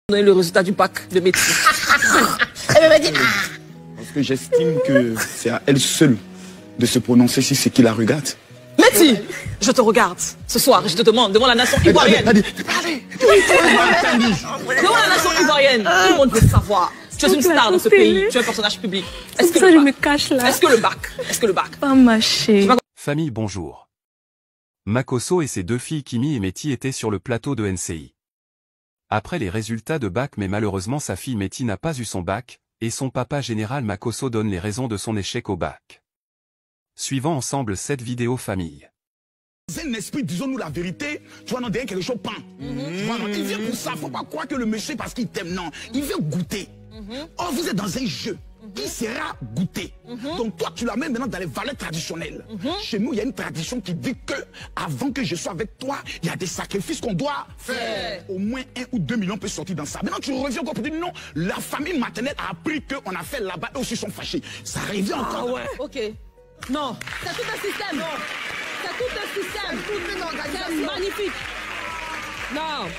donner le résultat du bac de médecine. Parce que j'estime que c'est à elle seule de se prononcer sur ce qui la regarde. Médecine, je te regarde ce soir, je te demande, devant la nation ivoirienne. Devant la nation ivoirienne, tout le monde veut savoir. Tu es une star dans ce pays, tu es un personnage public. Est-ce que je me cache là. Est-ce que le bac? Est-ce que le bac? Pas mâché. Famille bonjour. Makosso et ses deux filles Kimi et Meti étaient sur le plateau de NCI. Après les résultats de bac, mais malheureusement sa fille Meti n'a pas eu son bac, et son papa général Makosso donne les raisons de son échec au bac. Suivons ensemble cette vidéo famille. C'est un esprit, disons-nous la vérité, tu vois, non, derrière quelque chose, pan. Il vient pour ça, faut pas croire que le monsieur, parce qu'il t'aime, non. Il veut goûter. Or, vous êtes dans un jeu. Il sera goûté. Donc toi, tu l'amènes maintenant dans les valeurs traditionnelles. Chez nous, il y a une tradition qui dit que avant que je sois avec toi, il y a des sacrifices qu'on doit faire. Au moins 1 ou 2 millions peut sortir dans ça. Maintenant, tu reviens encore pour dire non, la famille maternelle a appris qu'on a fait là-bas, eux aussi sont fâchés. Ça revient encore. Ah ouais, ok. Non. C'est tout un système. Non. C'est tout un système. C'est toute une organisation. C'est magnifique. Non.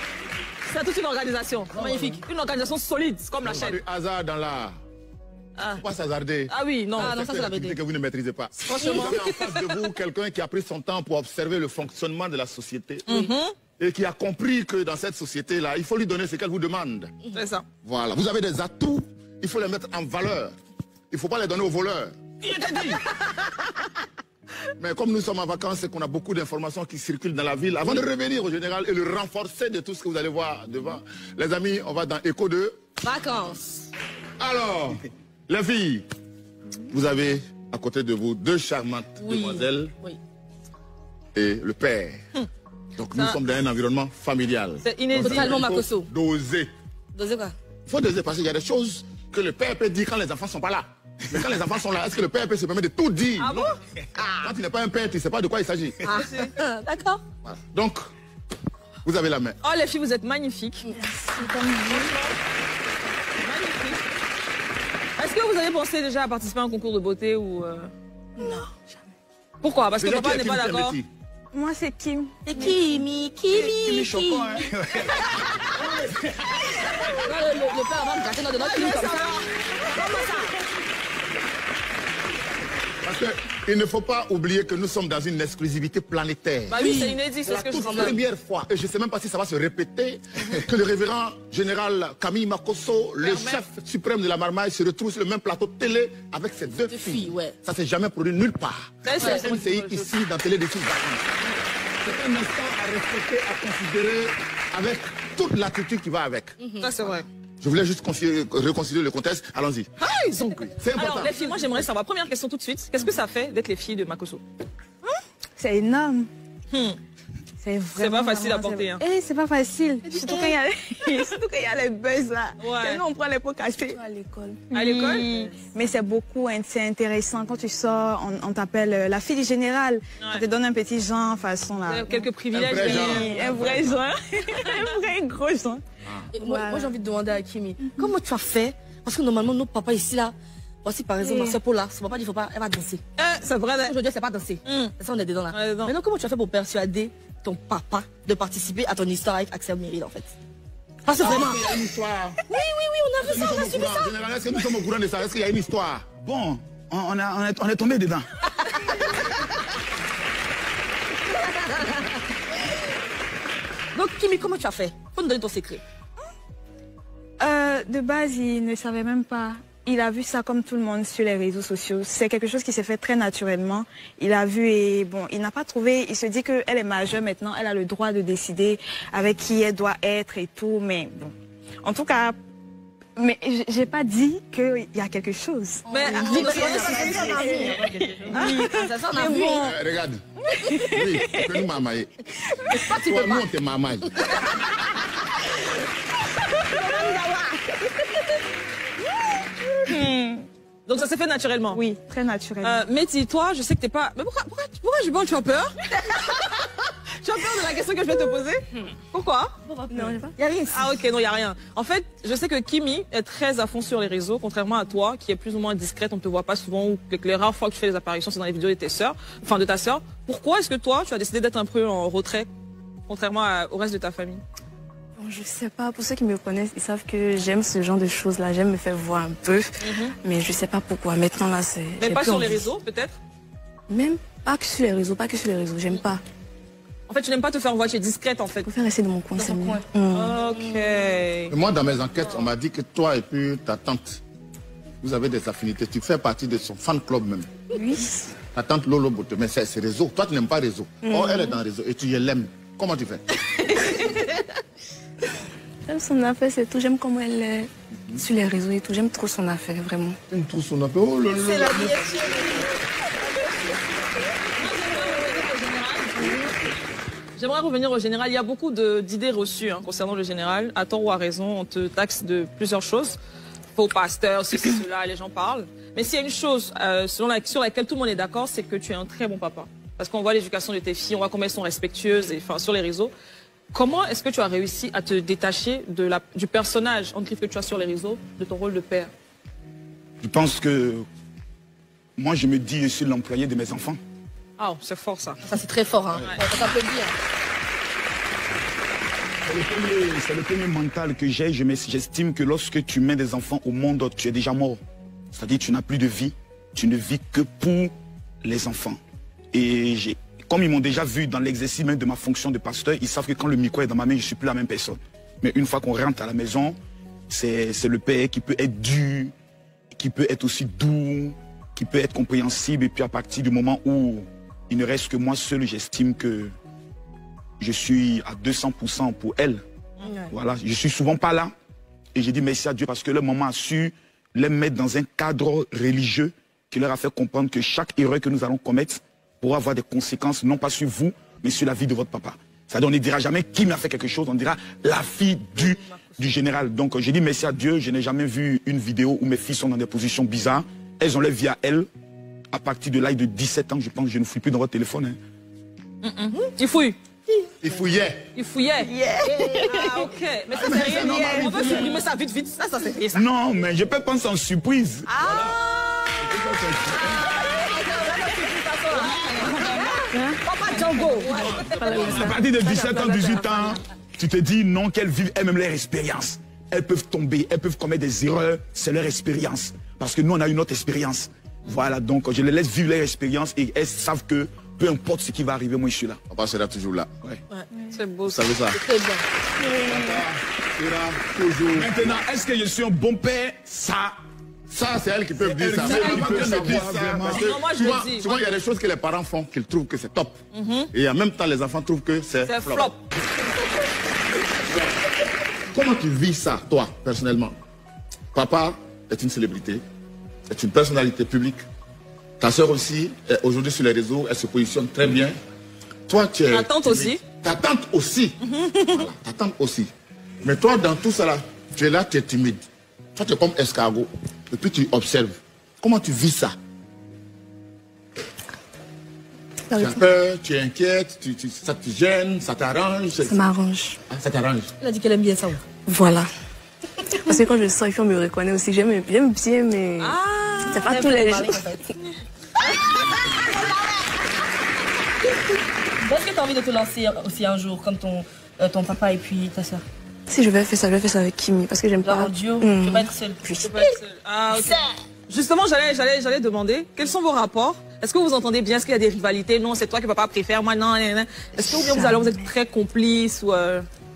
C'est toute une organisation. Magnifique. Une organisation solide, comme la chaîne. Du hasard dans l'art. Ah. Faut pas s'hasarder. Ah oui, non. Ah non, ça c'est la vérité. Que vous ne maîtrisez pas. Franchement. Vous avez en face de vous quelqu'un qui a pris son temps pour observer le fonctionnement de la société. Et qui a compris que dans cette société-là, il faut lui donner ce qu'elle vous demande. C'est ça. Voilà. Vous avez des atouts, il faut les mettre en valeur. Il ne faut pas les donner aux voleurs. Mais comme nous sommes en vacances et qu'on a beaucoup d'informations qui circulent dans la ville, avant de revenir au général et le renforcer de tout ce que vous allez voir devant, les amis, on va dans Écho 2. Vacances. Alors, les filles, vous avez à côté de vous 2 charmantes demoiselles et le père. Donc nous sommes dans un environnement familial. C'est inédit. Totalement Makosso. Doser. Doser quoi? Il faut doser parce qu'il y a des choses que le père peut dire quand les enfants ne sont pas là. Mais quand les enfants sont là, est-ce que le père peut se permettre de tout dire? Ah bon? Quand il n'est pas un père, tu ne sais pas de quoi il s'agit. Ah, d'accord. Voilà. Donc, vous avez la main. Oh les filles, vous êtes magnifiques. Magnifiques. Est-ce que vous avez pensé déjà à participer à un concours de beauté ou Non, jamais. Pourquoi? Parce que Déjà, papa qui n'est pas est d'accord. Kimi? Moi, c'est Kim. Et Kimi. choquant, hein. Le père va me gâter dans notre film comme ça. Parce qu'il ne faut pas oublier que nous sommes dans une exclusivité planétaire. Bah oui, c'est inédit, c'est C'est ce que la je toute dis. première fois, et je ne sais même pas si ça va se répéter, que le révérend général Camille Makosso, le chef suprême de la marmaille, se retrouve sur le même plateau télé avec ses 2 filles. Ouais. Ça s'est jamais produit nulle part. C'est NCI ici dans Télé des Filles. C'est un instant à respecter, à considérer avec toute l'attitude qui va avec. Ça c'est vrai. Je voulais juste reconsidérer le contexte. Allons-y. Ah, ils ont... C'est important. Alors les filles, moi j'aimerais savoir, première question tout de suite, qu'est-ce que ça fait d'être les filles de Makosso? C'est énorme. C'est pas facile à porter, hein. C'est pas facile. Surtout quand il y a les buzz là. Ouais. Et nous, on prend les pots cassés. À l'école. À l'école? Mais c'est beaucoup, c'est intéressant. Quand tu sors, on t'appelle la fille du général. On te donne un petit genre, façon là. Quelques privilèges. Un vrai genre. Oui, un vrai genre. Un vrai gros genre. Et moi, j'ai envie de demander à Kimi, comment tu as fait? Parce que normalement, nos papas ici là, voici par exemple ma soeur Paula, son papa dit faut pas, elle va danser. C'est vrai. Aujourd'hui, c'est pas danser. Ça, on est dedans là. On est dedans. Maintenant, comment tu as fait pour persuader ton papa de participer à ton histoire avec Axel Méril en fait? Parce que vraiment. Il y a une histoire. Oui, on a vu ça, on a suivi ça. Général, est-ce que nous sommes au courant de ça? Est-ce qu'il y a une histoire? Bon, on est tombé dedans. Donc, Kimi, comment tu as fait? Faut nous donner ton secret. De base, il ne savait même pas. Il a vu ça comme tout le monde sur les réseaux sociaux. C'est quelque chose qui s'est fait très naturellement. Il a vu et bon, il n'a pas trouvé. Il se dit qu'elle est majeure maintenant. Elle a le droit de décider avec qui elle doit être et tout. Mais bon, en tout cas, mais j'ai pas dit qu'il y a quelque chose. Mais Ça s'en a vu. Regarde. Oui, tu peux nous mamailler. Toi, nous, on te mamaille. Donc ça s'est fait naturellement. Oui, très naturellement. Meti, toi, je sais que t'es pas... Mais pourquoi tu as peur? Tu as peur de la question que je vais te poser? Pourquoi? Non, j'ai pas. Il n'y a rien. Ah ok, non, il n'y a rien. En fait, je sais que Kimi est très à fond sur les réseaux, contrairement à toi, qui est plus ou moins discrète, on ne te voit pas souvent, ou que les rares fois que tu fais des apparitions, c'est dans les vidéos de tes sœurs, enfin de ta sœur. Pourquoi est-ce que toi, tu as décidé d'être un peu en retrait, contrairement au reste de ta famille? Je sais pas, pour ceux qui me connaissent, ils savent que j'aime ce genre de choses-là, j'aime me faire voir un peu, mais je sais pas pourquoi. Maintenant là, c'est... Mais pas sur les réseaux, peut-être? Même pas que sur les réseaux, j'aime pas. En fait, tu n'aimes pas te faire voir, tu es discrète en fait. Je préfère rester dans mon coin, c'est mieux. Ok. Et moi, dans mes enquêtes, on m'a dit que toi et puis ta tante, vous avez des affinités. Tu fais partie de son fan club même. Oui. Ta tante Lolo Bote, mais c'est réseau. Toi, tu n'aimes pas réseau. Or, elle est dans réseau et tu l'aimes. Comment tu fais? J'aime son affaire, c'est tout. J'aime comment elle est sur les réseaux et tout. J'aime trop son affaire, vraiment. J'aime trop son affaire. Oh là là. C'est la vie. J'aimerais revenir au général. Il y a beaucoup d'idées reçues concernant le général. À tort ou à raison, on te taxe de plusieurs choses. Faux pasteur, ceci, cela, les gens parlent. Mais s'il y a une chose sur laquelle tout le monde est d'accord, c'est que tu es un très bon papa. Parce qu'on voit l'éducation de tes filles, on voit combien elles sont respectueuses sur les réseaux. Comment est-ce que tu as réussi à te détacher du personnage en que tu as sur les réseaux, de ton rôle de père? Je pense que moi, je me dis, je suis l'employé de mes enfants. Ah, c'est fort ça. Ça, c'est très fort. Hein. Ouais. Ça peut le dire. C'est le premier mental que j'ai. J'estime que lorsque tu mets des enfants au monde, tu es déjà mort. C'est-à-dire tu n'as plus de vie. Tu ne vis que pour les enfants. Et comme ils m'ont déjà vu dans l'exercice même de ma fonction de pasteur, ils savent que quand le micro est dans ma main, je ne suis plus la même personne. Mais une fois qu'on rentre à la maison, c'est le père qui peut être dur, qui peut être aussi doux, qui peut être compréhensible. Et puis à partir du moment où il ne reste que moi seul, j'estime que je suis à 200% pour elle. Voilà, je suis souvent pas là. Et je dis merci à Dieu parce que le maman a su les mettre dans un cadre religieux qui leur a fait comprendre que chaque erreur que nous allons commettre pourra avoir des conséquences, non pas sur vous, mais sur la vie de votre papa. C'est-à-dire, on ne dira jamais qui m'a fait quelque chose, on dira la fille du général. Donc, je dis merci à Dieu, je n'ai jamais vu une vidéo où mes filles sont dans des positions bizarres. Elles ont leur vie à elles. À partir de l'âge de 17 ans, je pense que je ne fouille plus dans votre téléphone. Il fouille. Il fouillait. Il fouillait. Ah, ok. Mais ça, c'est rien. On veut supprimer ça vite, vite. Ça, c'est rien. Ça. Non, mais je peux penser en surprise. Papa Django. À partir de 17 ans, 18 ans, tu te dis non, qu'elles vivent elles-mêmes leur expérience. Elles peuvent tomber, elles peuvent commettre des erreurs, c'est leur expérience. Parce que nous, on a une autre expérience. Voilà, donc je les laisse vivre leur expérience et elles savent que peu importe ce qui va arriver, moi je suis là. Papa sera toujours là. Ouais. C'est beau. Vous savez ça? C'est bien. Toujours. Maintenant, est-ce que je suis un bon père? Ça, c'est elle qui peut dire ça. Souvent, il y a des choses que les parents font qu'ils trouvent que c'est top. Et en même temps, les enfants trouvent que c'est flop. Comment tu vis ça, toi, personnellement? Papa est une célébrité, est une personnalité publique. Ta soeur aussi, aujourd'hui sur les réseaux, elle se positionne très bien. Toi, tu es... Ta tante aussi. Ta tante aussi. Voilà, ta tante aussi. Mais toi, dans tout ça là, tu es là, tu es timide. Toi, tu es comme escargot. Et puis tu observes. Comment tu vis ça? Tu as peur, tu es inquiète, ça te gêne, ça t'arrange? Ça m'arrange. Ah, ça t'arrange? Elle a dit qu'elle aime bien ça. Voilà. Parce que quand je sors, il faut me reconnaître aussi. J'aime bien, mais c'est pas tous les jours. Est-ce que tu as envie de te lancer aussi un jour comme ton papa et puis ta soeur? Si je vais faire ça, avec Kimi parce que j'aime pas. En duo, tu peux pas être seule. Ah, ok. Justement, j'allais demander, quels sont vos rapports? Est-ce que vous entendez bien? Est-ce qu'il y a des rivalités? Non, c'est toi que papa préfère, moi non. Est-ce que vous êtes très complices ou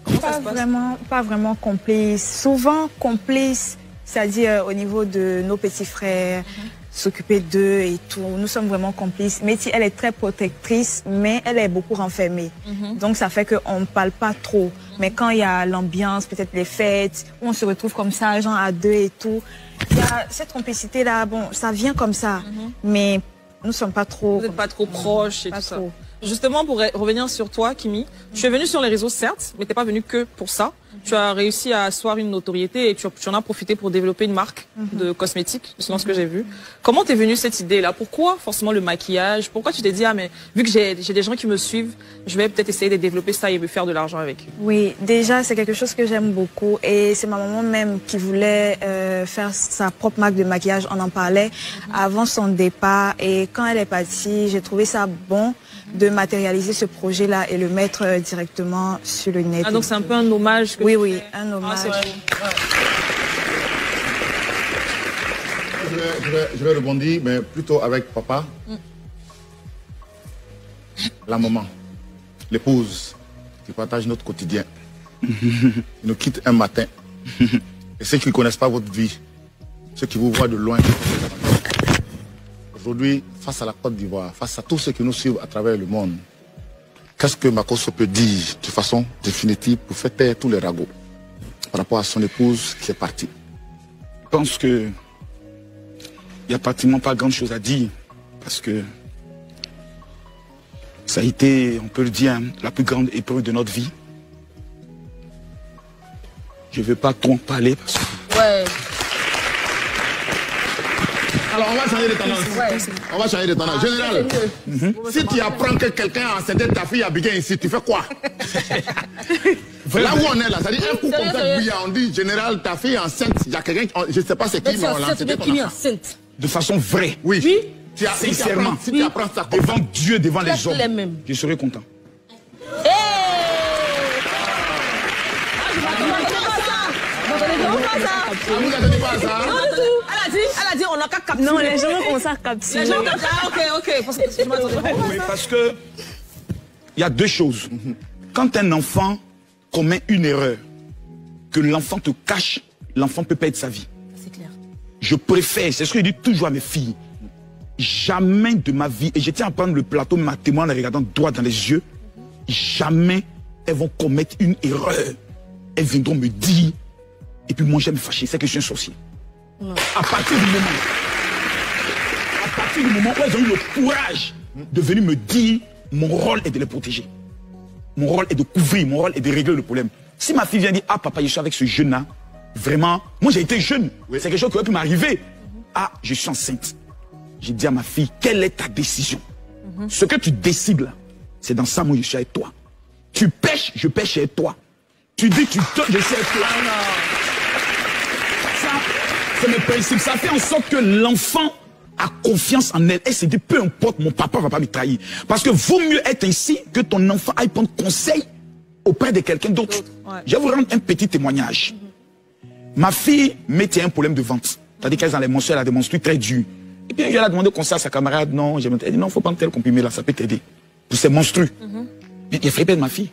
comment ça se passe? Pas vraiment complices. Souvent complices, c'est-à-dire au niveau de nos petits frères, s'occuper d'eux et tout. Nous sommes vraiment complices. Métis, elle est très protectrice, mais elle est beaucoup renfermée. Donc ça fait qu'on ne parle pas trop. Mais quand il y a l'ambiance, peut-être les fêtes, où on se retrouve comme ça, genre à deux et tout, il y a cette complicité-là, bon, ça vient comme ça. Mais nous ne sommes pas trop... Vous n'êtes pas trop proches et pas tout ça. trop. Justement, pour revenir sur toi, Kimi, tu es venue sur les réseaux, certes, mais tu n'es pas venue que pour ça. Tu as réussi à asseoir une notoriété et tu en as profité pour développer une marque de cosmétiques, selon ce que j'ai vu. Comment t'es venue cette idée-là? Pourquoi forcément le maquillage? Pourquoi tu t'es dit, ah mais vu que j'ai des gens qui me suivent, je vais peut-être essayer de développer ça et me faire de l'argent avec? Oui, déjà c'est quelque chose que j'aime beaucoup et c'est ma maman même qui voulait faire sa propre marque de maquillage. On en parlait avant son départ et quand elle est partie, j'ai trouvé ça bon de matérialiser ce projet-là et le mettre directement sur le net. Ah, donc c'est un peu un hommage que Oui, tu oui, fais. un hommage. Ah, c'est vrai. Je vais rebondir, mais plutôt avec papa, la maman, l'épouse qui partage notre quotidien. Ils nous quittent un matin. Et ceux qui ne connaissent pas votre vie, ceux qui vous voient de loin. Aujourd'hui, face à la Côte d'Ivoire, face à tous ceux qui nous suivent à travers le monde, qu'est-ce que Makosso peut dire de façon définitive pour faire taire tous les ragots par rapport à son épouse qui est partie? Je pense que il n'y a pratiquement pas grand chose à dire parce que ça a été, on peut le dire, hein, la plus grande épreuve de notre vie. Je ne veux pas trop en parler parce que... Ouais. Alors on va changer de tendance. On va changer de tendance. Général, si tu apprends que quelqu'un a enceinté ta fille à Biguin ici, tu fais quoi? Là où on est là, c'est-à-dire un coup comme ça, on dit général, ta fille est enceinte. Il y a quelqu'un, je ne sais pas c'est qui, mais on l'a enceinté ton enfant. De façon vraie. Oui. Sincèrement. Si tu apprends ça devant Dieu, devant les hommes, mêmes. je serai content. Vous n'attendez pas ça? Elle a dit, on n'a qu'à capturer. Non, les gens vont commencer à capturer. Les gens ok. Parce que il y a deux choses. Quand un enfant commet une erreur, que l'enfant te cache, l'enfant peut perdre sa vie. C'est clair. Je préfère, c'est ce que je dis toujours à mes filles, jamais de ma vie, et je tiens à prendre le plateau, ma témoin en les regardant droit dans les yeux, jamais elles vont commettre une erreur. Elles viendront me dire, et puis moi je vais me fâcher, c'est que je suis un sorcier. À partir du moment où elles ont eu le courage de venir me dire, mon rôle est de les protéger. Mon rôle est de couvrir, mon rôle est de régler le problème. Si ma fille vient dire, ah papa, je suis avec ce jeune-là, vraiment, moi j'ai été jeune, c'est quelque chose qui aurait pu m'arriver. Ah, je suis enceinte. J'ai dit à ma fille, quelle est ta décision? Ce que tu décides là, c'est dans ça, moi je suis avec toi. Tu pêches, je pêche avec toi. Tu dis, tu te, je suis avec toi. Ça, c'est mes principes. Ça fait en sorte que l'enfant a confiance en elle. Elle se dit, peu importe, mon papa ne va pas me trahir. Parce que vaut mieux être ainsi que ton enfant aille prendre conseil auprès de quelqu'un d'autre. Ouais. Je vais vous rendre un petit témoignage. Ma fille mettait un problème de vente. C'est-à-dire qu'elle a les menstrues, elle a des menstrues très dures. Et puis elle a demandé conseil à sa camarade. Non, elle dit non, il faut prendre tel comprimé là, ça peut t'aider. Pour ses menstrues. Il a fait perdre ma fille.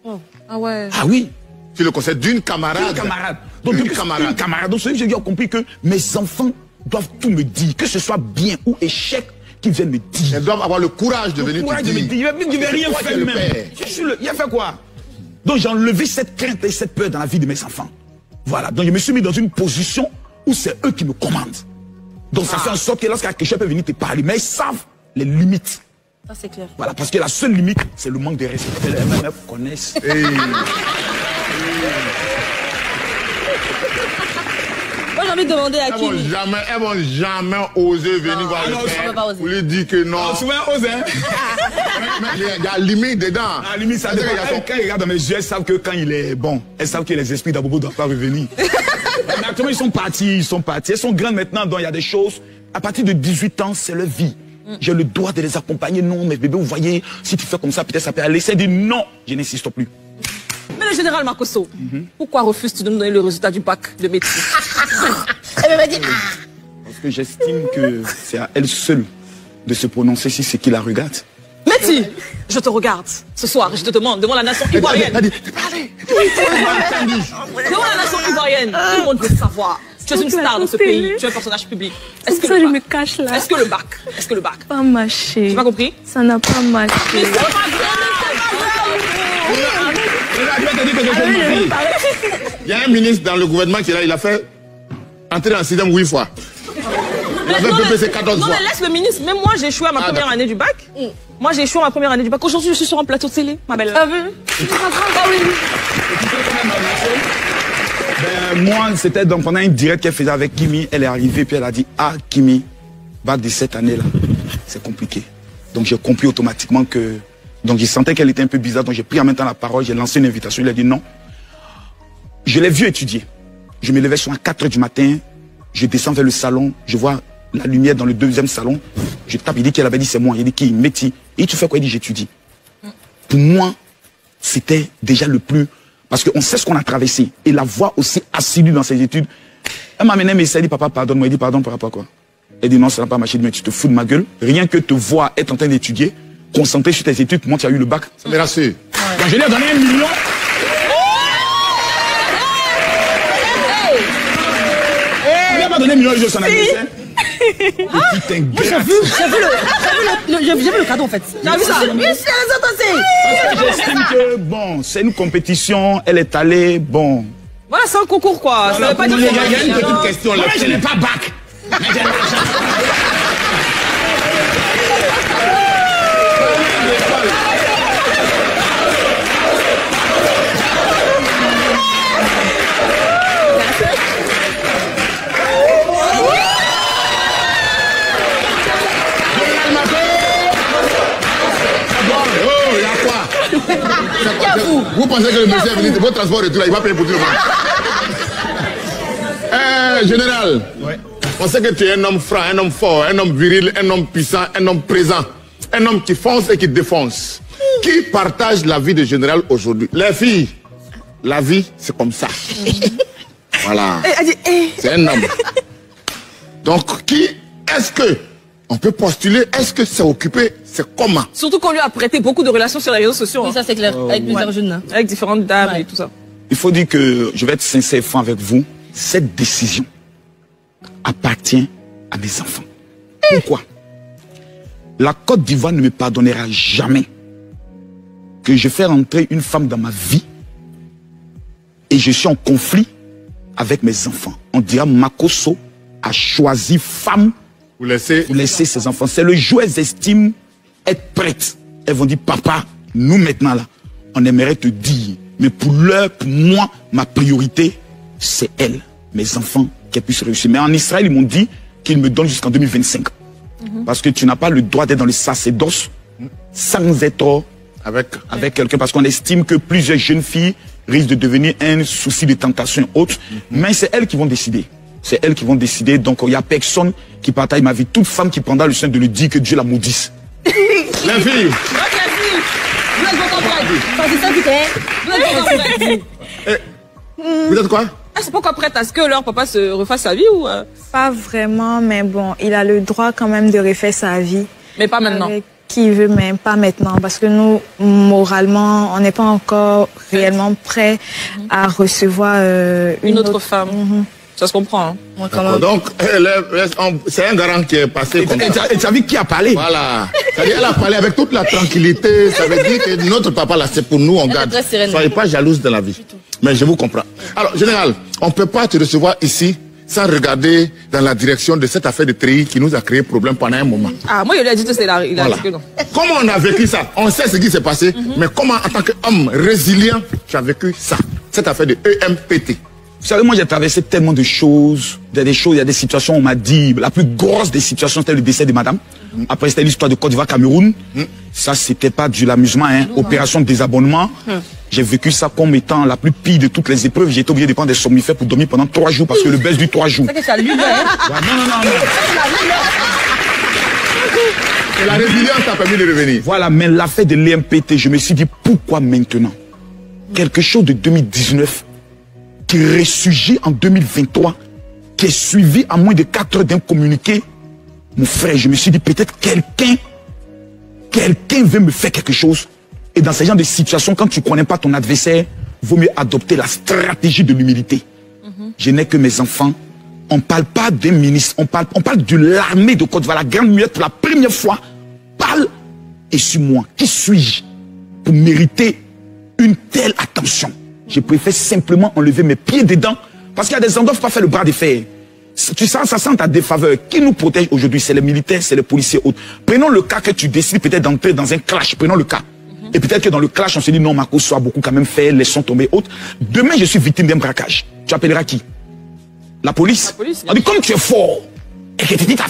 Oh. Ah ouais. Ah oui. Tu le conseilles d'une camarade. Une camarade. Donc, une camarade. Donc, j'ai compris que mes enfants doivent tout me dire, que ce soit bien ou échec, qu'ils viennent me dire. Elles doivent avoir le courage de venir te dire. Je vais rien faire même. Il a fait quoi? Donc, j'ai enlevé cette crainte et cette peur dans la vie de mes enfants. Voilà. Donc, je me suis mis dans une position où c'est eux qui me commandent. Donc, ça fait en sorte que lorsqu'un quelqu'un peut venir te parler, mais ils savent les limites. Ça, c'est clair. Voilà, parce que la seule limite, c'est le manque de respect. Les MF connaissent. Moi, j'ai envie de demander à qui. Elles vont jamais oser venir voir le père pour lui dire que non. Souvent, ose, hein. Il y a limite dedans. La limite, ça dépend. Quand ils regardent dans mes yeux, elles savent que quand il est bon, elles savent que les esprits d'Abobo ne doivent pas revenir. Mais actuellement, ils sont partis. Elles sont grandes maintenant, donc il y a des choses. À partir de 18 ans, c'est leur vie. J'ai le droit de les accompagner. Non, mes bébés, vous voyez, si tu fais comme ça, peut-être ça peut aller. C'est dit non, je n'insiste plus. Mais le général Makosso, pourquoi refuses-tu de nous donner le résultat du bac de médecine? Parce que j'estime que c'est à elle seule de se prononcer si c'est qui la regarde. Métis, je te regarde. Ce soir, je te demande, devant la nation ivoirienne. Devant la nation ivoirienne, tout le monde veut savoir. Tu es une star dans ce pays, tu es un personnage public. Est-ce que je me cache là? Est-ce que le bac? Pas marché. Tu m'as compris? Ça n'a pas marché. Mais ça va Il y a un ministre dans le gouvernement qui est là, il a fait entrer en 6e 8 fois. Il a fait PPC 14 fois. Non, mais laisse le ministre. Même moi, j'ai échoué à ma première année du bac. Moi, j'ai échoué à ma première année du bac. Aujourd'hui, je suis sur un plateau de télé, ma belle. Ah oui. Moi, c'était donc pendant une directe qu'elle faisait avec Kimi. Elle est arrivée, puis elle a dit, ah, Kimi, bac de cette année-là, c'est compliqué. Donc, j'ai compris automatiquement que... Donc, je sentais qu'elle était un peu bizarre. Donc, j'ai pris en même temps la parole, j'ai lancé une invitation. Il a dit non. Je l'ai vu étudier. Je me levais sur 4 h du matin. Je descends vers le salon. Je vois la lumière dans le 2e salon. Je tape, il dit qu'elle avait dit c'est moi. Il dit qui? Métis. Et tu fais quoi? Il dit j'étudie. Pour moi, c'était déjà le plus... Parce qu'on sait ce qu'on a traversé. Et la voix aussi assidue dans ses études. Elle m'a amené, mais elle dit papa, pardonne-moi. Il dit pardon par rapport à quoi? Elle dit non, ça n'a pas marché. Mais tu te fous de ma gueule. Rien que te voir être en train d'étudier, concentré sur tes études, pour moi tu as eu le bac. Ça me rassure. Quand je lui ai donné 1 million... Il m'a donné 1 million de son anniversaire. J'ai vu le cadeau en fait. J'ai vu ça. J'estime que bon, c'est une compétition, elle est allée, bon. Voilà, c'est un concours quoi. Ça veut pas dire Il y a une petite question là. Moi, je n'ai pas bac. Mais j'ai l'argent. Vous pensez que le monsieur est venu, votre transport et tout là, il va payer pour tout le monde. Général, on sait que tu es un homme franc, un homme fort, un homme viril, un homme puissant, un homme présent, un homme qui fonce et qui défonce. Qui partage la vie de général aujourd'hui? Les filles, la vie, c'est comme ça. Voilà. C'est un homme. Donc, qui est-ce que on peut postuler? Est-ce que c'est occupé? C'est comment? Surtout qu'on lui a prêté beaucoup de relations sur les réseaux sociaux. Oui, ça c'est clair. Avec plusieurs jeunes. Hein. Avec différentes dames et tout ça. Il faut dire que, je vais être sincère et franc avec vous, cette décision appartient à mes enfants. Pourquoi? La Côte d'Ivoire ne me pardonnera jamais que je fais rentrer une femme dans ma vie et je suis en conflit avec mes enfants. On dira Makosso a choisi femme pour laisser ses enfants. C'est le jour où elles estiment être prêtes. Elles vont dire papa, nous maintenant là, on aimerait te dire. Mais pour l'heure, pour moi, ma priorité, c'est elle, mes enfants, qu'elles puissent réussir. Mais en Israël, ils m'ont dit qu'ils me donnent jusqu'en 2025. Parce que tu n'as pas le droit d'être dans le sacerdoce sans être avec quelqu'un. Parce qu'on estime que plusieurs jeunes filles risquent de devenir un souci de tentation et autres. Mais c'est elles qui vont décider. C'est elles qui vont décider. Donc il n'y a personne qui partage ma vie. Toute femme qui prendra le soin de lui dire que Dieu la maudisse. Les filles. Vous êtes quoi? C'est pas encore prête à ce que leur papa se refasse sa vie ou Pas vraiment, mais bon, il a le droit quand même de refaire sa vie. Mais pas maintenant. Avec qui il veut, mais pas maintenant. Parce que nous, moralement, on n'est pas encore réellement prêts à recevoir une autre femme. Ça se comprend. Hein. Ouais, quand même. Donc, c'est un garant qui est passé comme ça. Et tu as vu qui a parlé? Voilà. C'est-à-dire, elle a parlé avec toute la tranquillité. Ça veut dire que notre papa, là, c'est pour nous, on garde. Soyez pas jalouse de la vie. Mais je vous comprends. Alors, général, on ne peut pas te recevoir ici sans regarder dans la direction de cette affaire de tri qui nous a créé problème pendant un moment. Ah, moi, il a dit que c'est là. Il a dit que non. Comment on a vécu ça? On sait ce qui s'est passé, mais comment, en tant qu'homme résilient, tu as vécu ça? Cette affaire de EMPT. Vous savez, moi j'ai traversé tellement de choses. Il y a des situations, on m'a dit, la plus grosse des situations, c'était le décès de madame. Après, c'était l'histoire de Côte d'Ivoire-Cameroun. Ça, c'était pas de l'amusement, hein. Opération de désabonnement. J'ai vécu ça comme étant la plus pire de toutes les épreuves. J'ai été obligé de prendre des somnifères pour dormir pendant 3 jours parce que le baisse du 3 jours. C'est que tu as lu, hein? Non. Et la résilience t'a permis de revenir. Voilà, mais l'affaire de l'EMPT, je me suis dit, pourquoi maintenant? Quelque chose de 2019 qui ressurgit en 2023, qui est suivi à moins de 4 heures d'un communiqué. Mon frère, je me suis dit, peut-être quelqu'un veut me faire quelque chose. Et dans ce genre de situation, quand tu ne connais pas ton adversaire, vaut mieux adopter la stratégie de l'humilité. Je n'ai que mes enfants. On ne parle pas d'un ministre, on parle de l'armée de Côte d'Ivoire. La Grande Muette, pour la première fois, parle. Et sur moi, qui suis-je pour mériter une telle attention? Je préfère simplement enlever mes pieds dedans. Parce qu'il y a des endroits, il ne faut pas faire le bras de fer. Tu sens, ça sent ta défaveur. Qui nous protège aujourd'hui? C'est les militaires, c'est les policiers autres. Prenons le cas que tu décides peut-être d'entrer dans un clash. Prenons le cas. Et peut-être que dans le clash, on se dit non, Makosso a beaucoup quand même fait, laissons tomber autres. Demain, je suis victime d'un braquage. Tu appelleras qui? La police? La police, on dit comme tu es fort et que tu dis ta